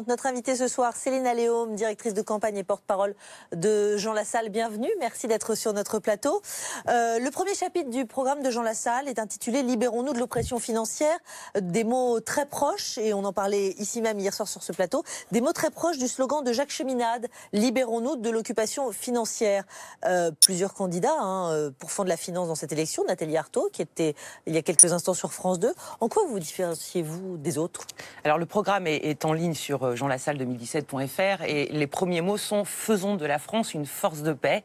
Notre invitée ce soir, Céline Alléaume, directrice de campagne et porte-parole de Jean Lassalle. Bienvenue, merci d'être sur notre plateau. Le premier chapitre du programme de Jean Lassalle est intitulé « Libérons-nous de l'oppression financière ». Des mots très proches, et on en parlait ici même hier soir sur ce plateau, des mots très proches du slogan de Jacques Cheminade, « Libérons-nous de l'occupation financière ». Plusieurs candidats pour fond de la finance dans cette élection, Nathalie Arthaud, qui était il y a quelques instants sur France 2. En quoi vous différenciez-vous des autres? Alors le programme est en ligne sur jeanlassalle2017.fr et les premiers mots sont « Faisons de la France une force de paix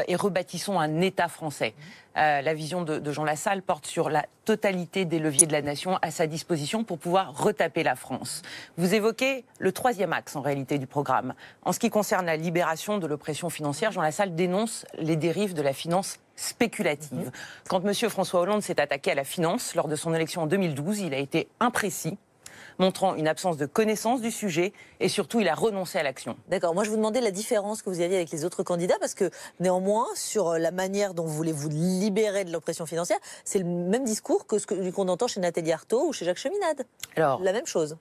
et rebâtissons un État français ». La vision de Jean Lassalle porte sur la totalité des leviers de la nation à sa disposition pour pouvoir retaper la France. Vous évoquez le troisième axe en réalité du programme. En ce qui concerne la libération de l'oppression financière, Jean Lassalle dénonce les dérives de la finance spéculative. Quand M. François Hollande s'est attaqué à la finance lors de son élection en 2012, il a été imprécis, montrant une absence de connaissance du sujet et surtout il a renoncé à l'action. D'accord, moi je vous demandais la différence que vous aviez avec les autres candidats parce que néanmoins sur la manière dont vous voulez vous libérer de l'oppression financière, c'est le même discours que ce qu'on entend chez Nathalie Arthaud ou chez Jacques Cheminade. Alors, la même chose.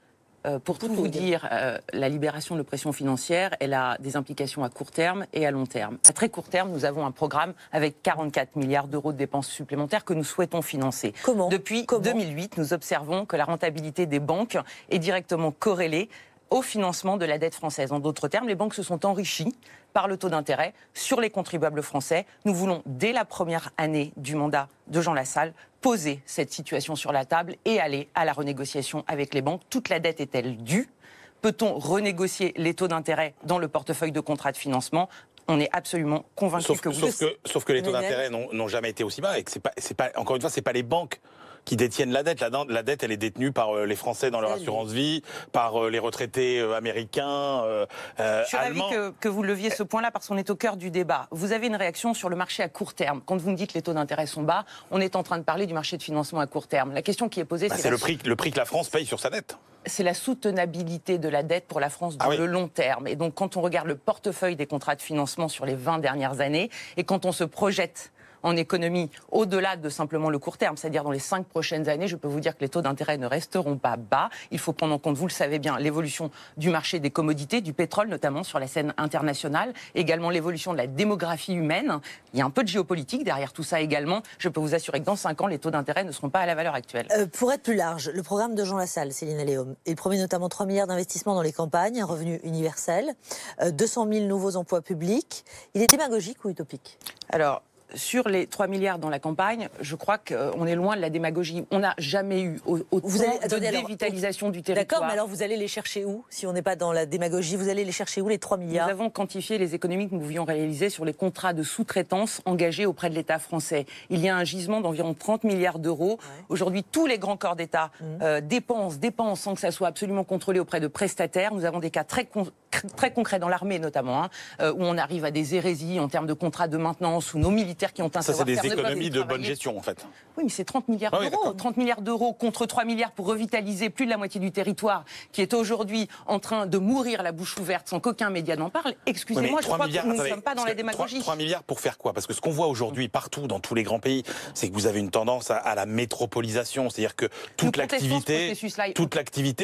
Pour tout vous dire, la libération de l'oppression financière, elle a des implications à court terme et à long terme. À très court terme, nous avons un programme avec 44 milliards d'euros de dépenses supplémentaires que nous souhaitons financer. Comment? Depuis 2008, nous observons que la rentabilité des banques est directement corrélée au financement de la dette française. En d'autres termes, les banques se sont enrichies par le taux d'intérêt sur les contribuables français. Nous voulons, dès la première année du mandat de Jean Lassalle, poser cette situation sur la table et aller à la renégociation avec les banques. Toute la dette est-elle due? Peut-on renégocier les taux d'intérêt dans le portefeuille de contrat de financement? On est absolument convaincu que oui. Sauf que les taux d'intérêt n'ont jamais été aussi bas et que encore une fois, c'est pas les banques qui détiennent la dette. La dette, elle est détenue par les Français dans leur assurance vie, par les retraités américains, Je suis allemands. ravie que vous leviez ce point-là parce qu'on est au cœur du débat. Vous avez une réaction sur le marché à court terme. Quand vous me dites que les taux d'intérêt sont bas, on est en train de parler du marché de financement à court terme. La question qui est posée, C'est le prix que la France paye sur sa dette. C'est la soutenabilité de la dette pour la France dans le long terme. Et donc, quand on regarde le portefeuille des contrats de financement sur les 20 dernières années, et quand on se projette en économie au-delà de simplement le court terme, c'est-à-dire dans les 5 prochaines années, je peux vous dire que les taux d'intérêt ne resteront pas bas. Il faut prendre en compte, vous le savez bien, l'évolution du marché des commodités, du pétrole notamment sur la scène internationale, également l'évolution de la démographie humaine. Il y a un peu de géopolitique derrière tout ça également. Je peux vous assurer que dans 5 ans, les taux d'intérêt ne seront pas à la valeur actuelle. Pour être plus large, le programme de Jean Lassalle, Céline Alléaume, il promet notamment 3 milliards d'investissements dans les campagnes, un revenu universel, 200 000 nouveaux emplois publics. Il est démagogique ou utopique? Alors, sur les 3 milliards dans la campagne, je crois qu'on est loin de la démagogie. On n'a jamais eu autant de dévitalisation du territoire. D'accord, mais alors vous allez les chercher où? Si on n'est pas dans la démagogie, vous allez les chercher où, les 3 milliards? Nous avons quantifié les économies que nous pouvions réaliser sur les contrats de sous-traitance engagés auprès de l'État français. Il y a un gisement d'environ 30 milliards d'euros. Ouais. Aujourd'hui, tous les grands corps d'État dépensent sans que ça soit absolument contrôlé auprès de prestataires. Nous avons des cas très concrets dans l'armée notamment, où on arrive à des hérésies en termes de contrats de maintenance, où nos militaires qui ont un ça, c'est des économies de bonne gestion, en fait. Oui, mais c'est 30 milliards d'euros. 30 milliards d'euros contre 3 milliards pour revitaliser plus de la moitié du territoire, qui est aujourd'hui en train de mourir la bouche ouverte sans qu'aucun média n'en parle. Excusez-moi, je crois que nous ne sommes pas dans la démagogie. 3 milliards pour faire quoi? Parce que ce qu'on voit aujourd'hui partout, dans tous les grands pays, c'est que vous avez une tendance à la métropolisation. C'est-à-dire que toute l'activité...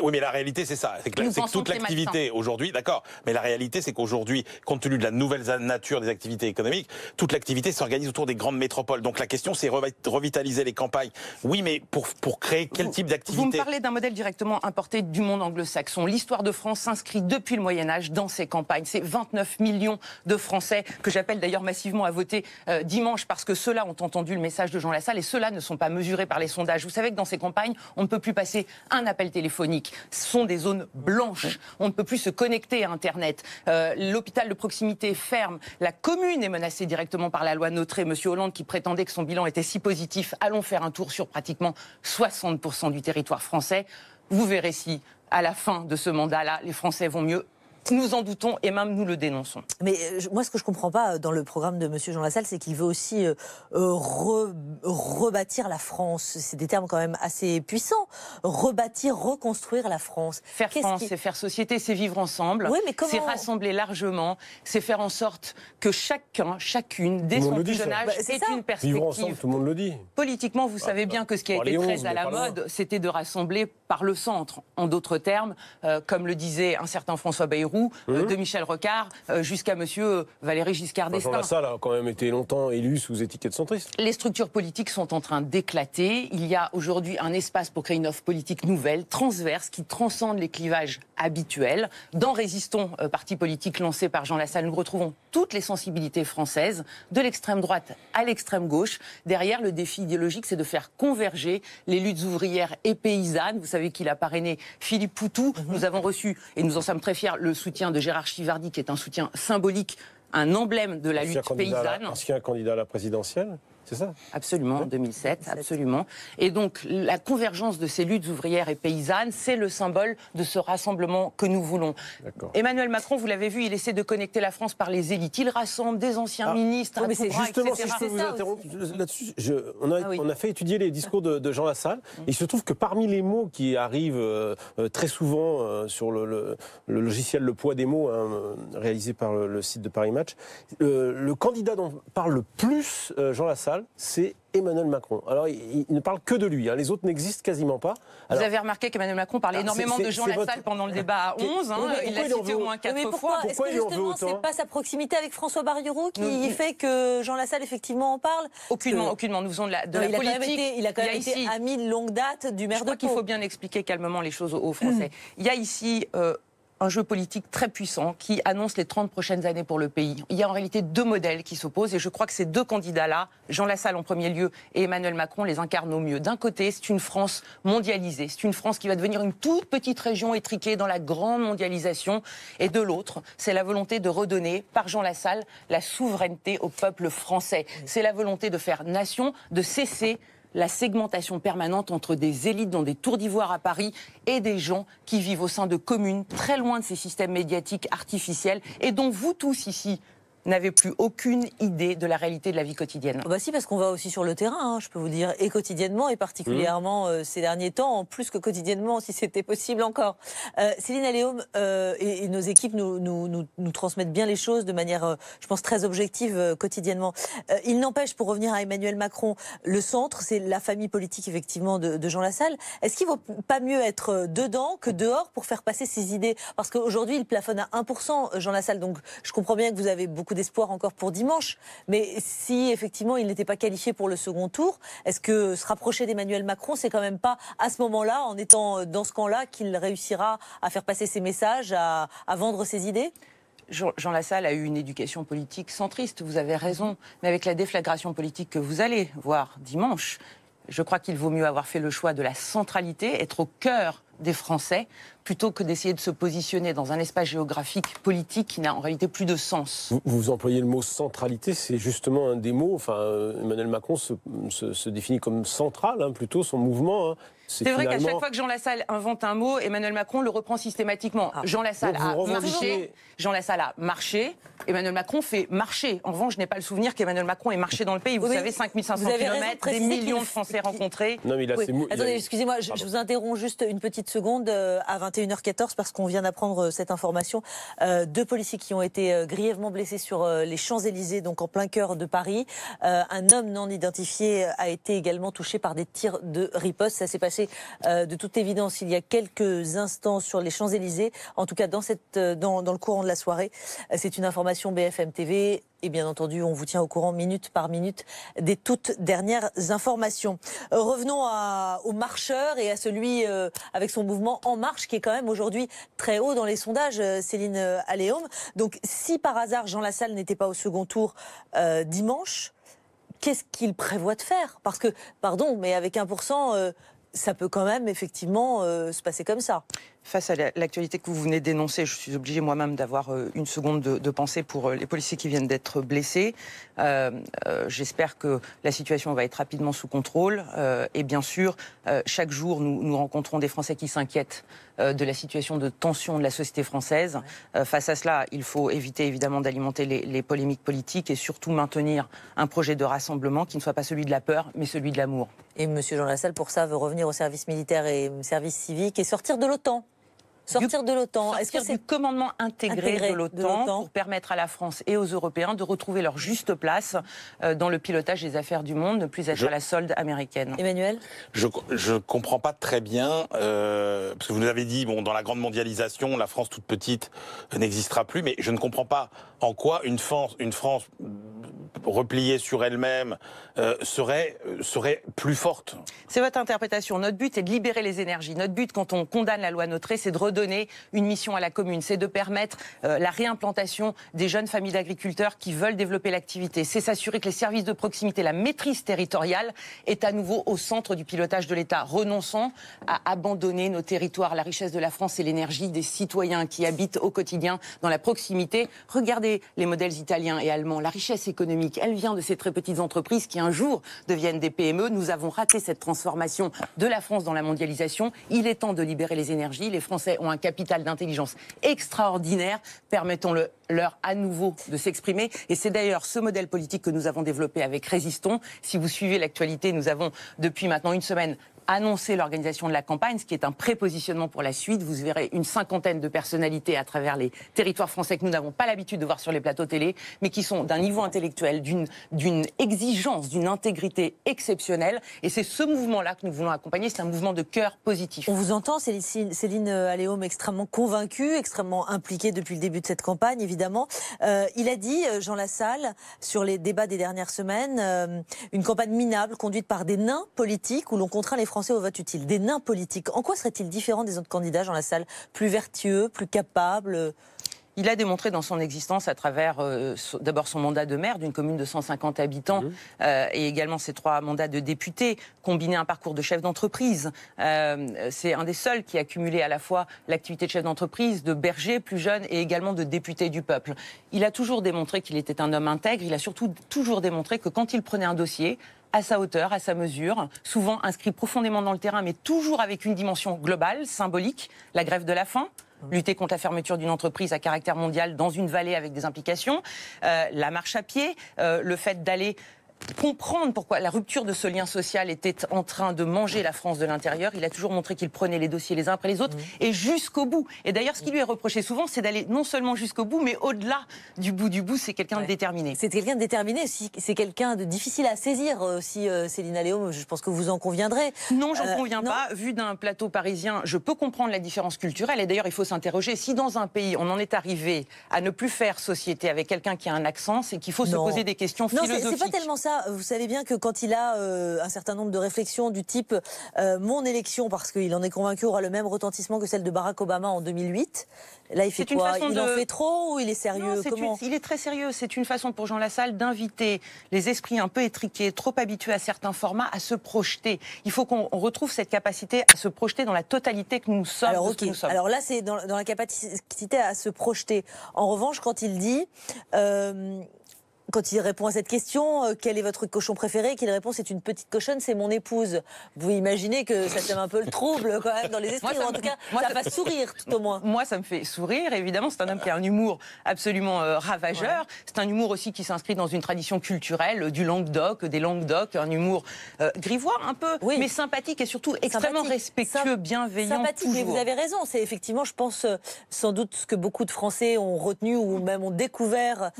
Oui, mais la réalité, c'est ça. C'est que toute l'activité aujourd'hui, d'accord, mais la réalité, c'est qu'aujourd'hui, compte tenu de la nouvelle nature des activités économiques, toute l'activité s'organise autour des grandes métropoles. Donc la question, c'est revitaliser les campagnes. Oui, mais pour créer quel type d'activité? Vous me parlez d'un modèle directement importé du monde anglo-saxon. L'histoire de France s'inscrit depuis le Moyen-Âge dans ces campagnes. C'est 29 millions de Français que j'appelle d'ailleurs massivement à voter dimanche parce que ceux-là ont entendu le message de Jean Lassalle et ceux-là ne sont pas mesurés par les sondages. Vous savez que dans ces campagnes, on ne peut plus passer un appel téléphonique. Ce sont des zones blanches. On ne peut plus se connecter à Internet. L'hôpital de proximité ferme. La commune est menacée directement par la loi Notré. Monsieur Hollande qui prétendait que son bilan était si positif, allons faire un tour sur pratiquement 60% du territoire français. Vous verrez si, à la fin de ce mandat-là, les Français vont mieux. Nous en doutons et même nous le dénonçons. Mais moi, ce que je ne comprends pas dans le programme de M. Jean Lassalle, c'est qu'il veut aussi rebâtir la France. C'est des termes quand même assez puissants. Rebâtir, reconstruire la France. Faire France, c'est faire société, c'est vivre ensemble. Oui, mais comment... C'est rassembler largement, c'est faire en sorte que chacun, chacune, dès son plus jeune âge, ait une perspective. Vivre ensemble, tout le monde le dit. Politiquement, vous savez bien que ce qui a été très à la mode, c'était de rassembler par le centre. En d'autres termes, comme le disait un certain François Bayrou, de Michel Rocard jusqu'à monsieur Valéry Giscard d'Estaing. Jean Lassalle a quand même été longtemps élu sous étiquette centriste. Les structures politiques sont en train d'éclater. Il y a aujourd'hui un espace pour créer une offre politique nouvelle, transverse, qui transcende les clivages habituels. Dans Résistons, parti politique lancé par Jean Lassalle, nous retrouvons toutes les sensibilités françaises, de l'extrême droite à l'extrême gauche. Derrière, le défi idéologique, c'est de faire converger les luttes ouvrières et paysannes. Vous savez qu'il a parrainé Philippe Poutou. Nous avons reçu, et nous en sommes très fiers, le soutien de Gérard Chivardi, qui est un soutien symbolique, un emblème de la lutte paysanne. Ancien candidat à la présidentielle, c'est ça? Absolument, en 2007, absolument. Et donc, la convergence de ces luttes ouvrières et paysannes, c'est le symbole de ce rassemblement que nous voulons. Emmanuel Macron, vous l'avez vu, il essaie de connecter la France par les élites. Il rassemble des anciens ministres, mais c'est justement, si je peux vous interrompre là-dessus, on a fait étudier les discours de Jean Lassalle, et il se trouve que parmi les mots qui arrivent très souvent sur le logiciel Le Poids des mots, réalisé par le site de Paris Match, le candidat dont parle le plus Jean Lassalle, c'est Emmanuel Macron. Alors, il ne parle que de lui, les autres n'existent quasiment pas. Alors, vous avez remarqué qu'Emmanuel Macron parlait énormément de Jean Lassalle pendant le débat à 11, il l'a cité au moins 4 fois. Est-ce que justement, c'est pas sa proximité avec François Bayrou qui fait que Jean Lassalle, effectivement, en parle? Aucunement. Nous faisons de la politique. Il a quand même été ami de longue date du maire de Pau. Je crois qu'il faut bien expliquer calmement les choses aux Français. Il y a ici un jeu politique très puissant qui annonce les 30 prochaines années pour le pays. Il y a en réalité deux modèles qui s'opposent et je crois que ces deux candidats-là, Jean Lassalle en premier lieu et Emmanuel Macron, les incarnent au mieux. D'un côté, c'est une France mondialisée, c'est une France qui va devenir une toute petite région étriquée dans la grande mondialisation. Et de l'autre, c'est la volonté de redonner, par Jean Lassalle, la souveraineté au peuple français. C'est la volonté de faire nation, de cesser la segmentation permanente entre des élites dans des tours d'ivoire à Paris et des gens qui vivent au sein de communes très loin de ces systèmes médiatiques artificiels et dont vous tous ici n'avez plus aucune idée de la réalité de la vie quotidienne. Bah si, parce qu'on va aussi sur le terrain, je peux vous dire, et quotidiennement, et particulièrement ces derniers temps, en plus que quotidiennement, si c'était possible encore. Céline Alléaume et nos équipes nous transmettent bien les choses de manière, je pense, très objective quotidiennement. Il n'empêche, pour revenir à Emmanuel Macron, le centre, c'est la famille politique, effectivement, de Jean Lassalle. Est-ce qu'il ne vaut pas mieux être dedans que dehors pour faire passer ses idées? Parce qu'aujourd'hui, il plafonne à 1%, Jean Lassalle, donc je comprends bien que vous avez beaucoup d'espoir encore pour dimanche, mais si effectivement il n'était pas qualifié pour le second tour, est-ce que se rapprocher d'Emmanuel Macron, c'est quand même pas à ce moment-là, en étant dans ce camp-là, qu'il réussira à faire passer ses messages, à vendre ses idées? Jean Lassalle a eu une éducation politique centriste, vous avez raison, mais avec la déflagration politique que vous allez voir dimanche, je crois qu'il vaut mieux avoir fait le choix de la centralité, être au cœur des Français, plutôt que d'essayer de se positionner dans un espace géographique politique qui n'a en réalité plus de sens. Vous employez le mot centralité, c'est justement un des mots. Enfin, Emmanuel Macron se définit comme central, plutôt son mouvement. C'est vrai qu'à chaque fois que Jean Lassalle invente un mot, Emmanuel Macron le reprend systématiquement. Jean Lassalle a marché, Emmanuel Macron fait marcher. En revanche, je n'ai pas le souvenir qu'Emmanuel Macron ait marché dans le pays. Vous savez, 5500 km, des millions de Français rencontrés. Non, mais il a ses mots. Attendez, excusez-moi, je vous interromps juste une petite seconde à 21h14 parce qu'on vient d'apprendre cette information. Deux policiers qui ont été grièvement blessés sur les Champs-Élysées, donc en plein cœur de Paris. Un homme non identifié a été également touché par des tirs de riposte. Ça s'est passé de toute évidence il y a quelques instants sur les Champs-Élysées, en tout cas dans le courant de la soirée. C'est une information BFM TV et bien entendu on vous tient au courant minute par minute des toutes dernières informations. Revenons aux marcheurs et à celui avec son mouvement En Marche qui est quand même aujourd'hui très haut dans les sondages, Céline Alléaume. Donc si par hasard Jean Lassalle n'était pas au second tour dimanche, qu'est-ce qu'il prévoit de faire? Parce que, pardon, mais avec 1%... ça peut quand même effectivement se passer comme ça. Face à l'actualité que vous venez d'énoncer, je suis obligée moi-même d'avoir une seconde de pensée pour les policiers qui viennent d'être blessés. J'espère que la situation va être rapidement sous contrôle. Et bien sûr, chaque jour, nous rencontrons des Français qui s'inquiètent de la situation de tension de la société française. Face à cela, il faut éviter évidemment d'alimenter les polémiques politiques et surtout maintenir un projet de rassemblement qui ne soit pas celui de la peur, mais celui de l'amour. Et M. Jean Lassalle, pour ça, veut revenir au service militaire et au service civique et sortir de l'OTAN. Sortir de l'OTAN. Est-ce que c'est du commandement intégré de l'OTAN pour permettre à la France et aux Européens de retrouver leur juste place dans le pilotage des affaires du monde, ne plus être à la solde américaine? Emmanuel? Je ne comprends pas très bien, parce que vous nous avez dit, bon, dans la grande mondialisation, la France toute petite n'existera plus, mais je ne comprends pas en quoi une France repliée sur elle-même serait plus forte. C'est votre interprétation. Notre but, c'est de libérer les énergies. Notre but, quand on condamne la loi Notré, c'est de redonner une mission à la commune. C'est de permettre la réimplantation des jeunes familles d'agriculteurs qui veulent développer l'activité. C'est s'assurer que les services de proximité, la maîtrise territoriale, est à nouveau au centre du pilotage de l'État. Renonçons à abandonner nos territoires. La richesse de la France, et l'énergie des citoyens qui habitent au quotidien dans la proximité. Regardez les modèles italiens et allemands. La richesse économique, elle vient de ces très petites entreprises qui un jour deviennent des PME. Nous avons raté cette transformation de la France dans la mondialisation. Il est temps de libérer les énergies. Les Français ont un capital d'intelligence extraordinaire. Permettons-leur à nouveau de s'exprimer. Et c'est d'ailleurs ce modèle politique que nous avons développé avec Résistons. Si vous suivez l'actualité, nous avons depuis maintenant une semaine annoncer l'organisation de la campagne, ce qui est un prépositionnement pour la suite. Vous verrez une cinquantaine de personnalités à travers les territoires français que nous n'avons pas l'habitude de voir sur les plateaux télé, mais qui sont d'un niveau intellectuel, d'une exigence, d'une intégrité exceptionnelle. Et c'est ce mouvement-là que nous voulons accompagner. C'est un mouvement de cœur positif. On vous entend, Céline Alléaume, extrêmement convaincue, extrêmement impliquée depuis le début de cette campagne, évidemment. Il a dit, Jean Lassalle, sur les débats des dernières semaines, une campagne minable conduite par des nains politiques où l'on contraint les Français au vote utile. Des nains politiques. En quoi serait-il différent des autres candidats, Jean Lassalle? Plus vertueux, plus capable? Il a démontré dans son existence, à travers d'abord son mandat de maire d'une commune de 150 habitants et également ses 3 mandats de député, combiné un parcours de chef d'entreprise. C'est un des seuls qui a cumulé à la fois l'activité de chef d'entreprise, de berger plus jeune et également de député du peuple. Il a toujours démontré qu'il était un homme intègre. Il a surtout toujours démontré que quand il prenait un dossier, à sa hauteur, à sa mesure, souvent inscrit profondément dans le terrain, mais toujours avec une dimension globale, symbolique, la grève de la faim, lutter contre la fermeture d'une entreprise à caractère mondial dans une vallée avec des implications, la marche à pied, le fait d'aller comprendre pourquoi la rupture de ce lien social était en train de manger la France de l'intérieur. Il a toujours montré qu'il prenait les dossiers les uns après les autres et jusqu'au bout. Et d'ailleurs, ce qui lui est reproché souvent, c'est d'aller non seulement jusqu'au bout, mais au-delà du bout. C'est quelqu'un de déterminé. C'est quelqu'un de déterminé, c'est quelqu'un de difficile à saisir aussi, Céline Alléaume. Je pense que vous en conviendrez. Non, j'en conviens pas. Vu d'un plateau parisien, je peux comprendre la différence culturelle. Et d'ailleurs, il faut s'interroger. Si dans un pays, on en est arrivé à ne plus faire société avec quelqu'un qui a un accent, c'est qu'il faut se poser des questions philosophiques. Non, c'est pas tellement ça. Vous savez bien que quand il a un certain nombre de réflexions du type mon élection, parce qu'il en est convaincu, aura le même retentissement que celle de Barack Obama en 2008. Là, il fait quoi? Il en fait trop ou il est sérieux? Comment il est très sérieux. C'est une façon pour Jean Lassalle d'inviter les esprits un peu étriqués, trop habitués à certains formats, à se projeter. Il faut qu'on retrouve cette capacité à se projeter dans la totalité que nous sommes. Alors là, c'est dans la capacité à se projeter. En revanche, quand il dit... quand il répond à cette question, quel est votre cochon préféré, qu'il répond c'est une petite cochonne, c'est mon épouse. Vous imaginez que ça sème un peu le trouble quand même dans les esprits, en tout cas ça fait sourire tout au moins. Moi ça me fait sourire, évidemment c'est un homme qui a un humour absolument ravageur, c'est un humour aussi qui s'inscrit dans une tradition culturelle du Languedoc, des Languedoc, un humour grivois un peu, mais sympathique et surtout extrêmement respectueux, bienveillant. Sympathique, mais vous avez raison, c'est effectivement je pense sans doute ce que beaucoup de Français ont retenu ou même ont découvert